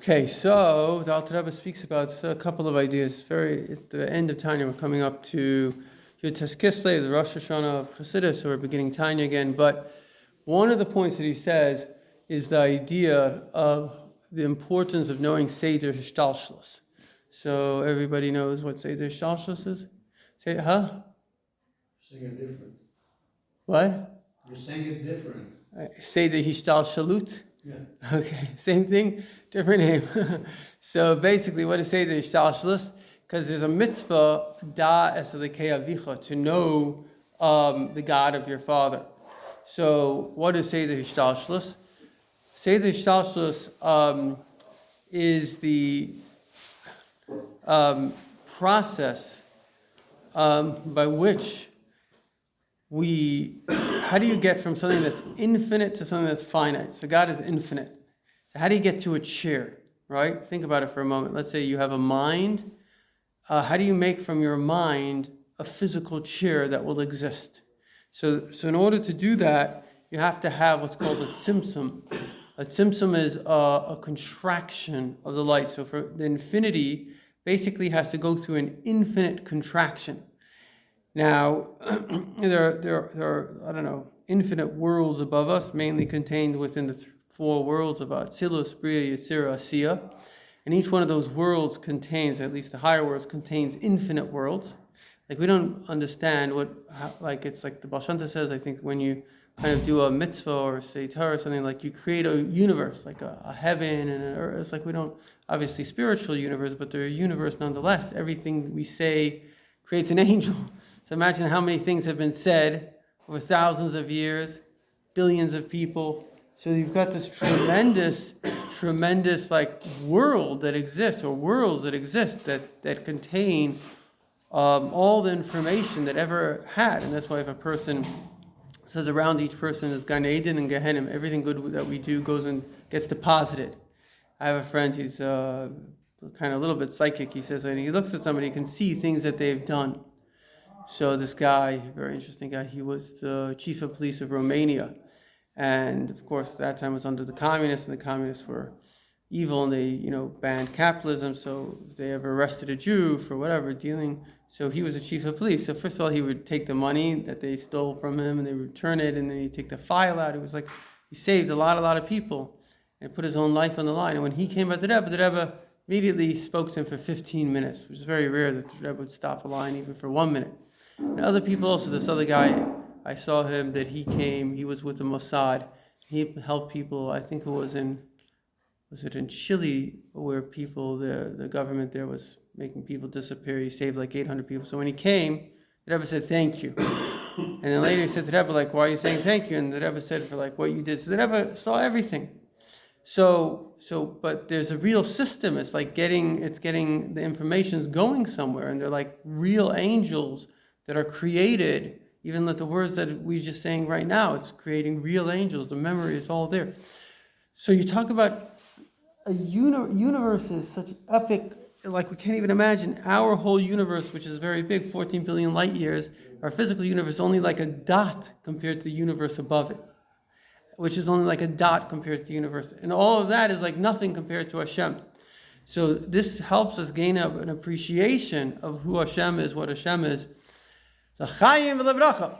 Okay, so the Alter Rebbe speaks about a couple of ideas. It's the end of Tanya. We're coming up to Kislev, the Rosh Hashanah of Chassidus, so we're beginning Tanya again. But one of the points that he says is the idea of the importance of knowing Seder Hishtalshalus. So everybody knows what Seder Hishtalshalus is? Say, huh? Saying it different. What? You're saying it different. Seder Hishtalshalut? Yeah. Okay, same thing, different name. So basically, what is Seder Hishtalshalus? Because there's a mitzvah, da es Elokei avicha, to know the God of your father. So what is Seder Hishtalshalus? Seder Hishtalshalus is the process by which how do you get from something that's infinite to something that's finite? So God is infinite. So how do you get to a chair, right? Think about it for a moment. Let's say you have a mind. How do you make from your mind a physical chair that will exist? So in order to do that, you have to have what's called a tzimtzum. A tzimtzum is a contraction of the light. So for the infinity, basically has to go through an infinite contraction. Now, there are infinite worlds above us, mainly contained within the four worlds of Atzilus, Bria, Yetzirah, Asiya. And each one of those worlds contains, at least the higher worlds, contains infinite worlds. Like we don't understand it's like the Baal Shem Tov says, I think when you kind of do a mitzvah or a Seder or something, like you create a universe, like a heaven and an earth. It's like we don't, obviously spiritual universe, but they're a universe nonetheless. Everything we say creates an angel. So imagine how many things have been said over thousands of years, billions of people. So you've got this tremendous like world that exists, or worlds that exist that contain all the information that ever had. And that's why if a person says around each person is Gan Eden and Gehenna, everything good that we do goes and gets deposited. I have a friend who's kind of a little bit psychic. He says when he looks at somebody, he can see things that they've done. So this guy, very interesting guy, he was the chief of police of Romania. And of course, at that time it was under the communists, and the communists were evil, and they, banned capitalism. So if they ever arrested a Jew for whatever dealing, so he was the chief of police. So first of all, he would take the money that they stole from him, and they would return it, and then he'd take the file out. It was like he saved a lot of people, and put his own life on the line. And when he came at the Rebbe immediately spoke to him for 15 minutes, which is very rare that the Rebbe would stop a line even for 1 minute. And other people also, this other guy, I saw him that he was with the Mossad. He helped people, I think was it in Chile, where people, the government there was making people disappear. He saved like 800 people. So when he came, the Rebbe said, thank you. And then later he said to the Rebbe, like, why are you saying thank you? And the Rebbe said, for like what you did. So the Rebbe saw everything. But there's a real system. It's like getting the information's going somewhere. And they're like real angels that are created, even like the words that we're just saying right now, it's creating real angels. The memory is all there. So you talk about a universe is such epic, like we can't even imagine. Our whole universe, which is very big, 14 billion light years, our physical universe is only like a dot compared to the universe above it, which is only like a dot compared to the universe. And all of that is like nothing compared to Hashem. So this helps us gain an appreciation of who Hashem is, what Hashem is. L'chaim v'levracha.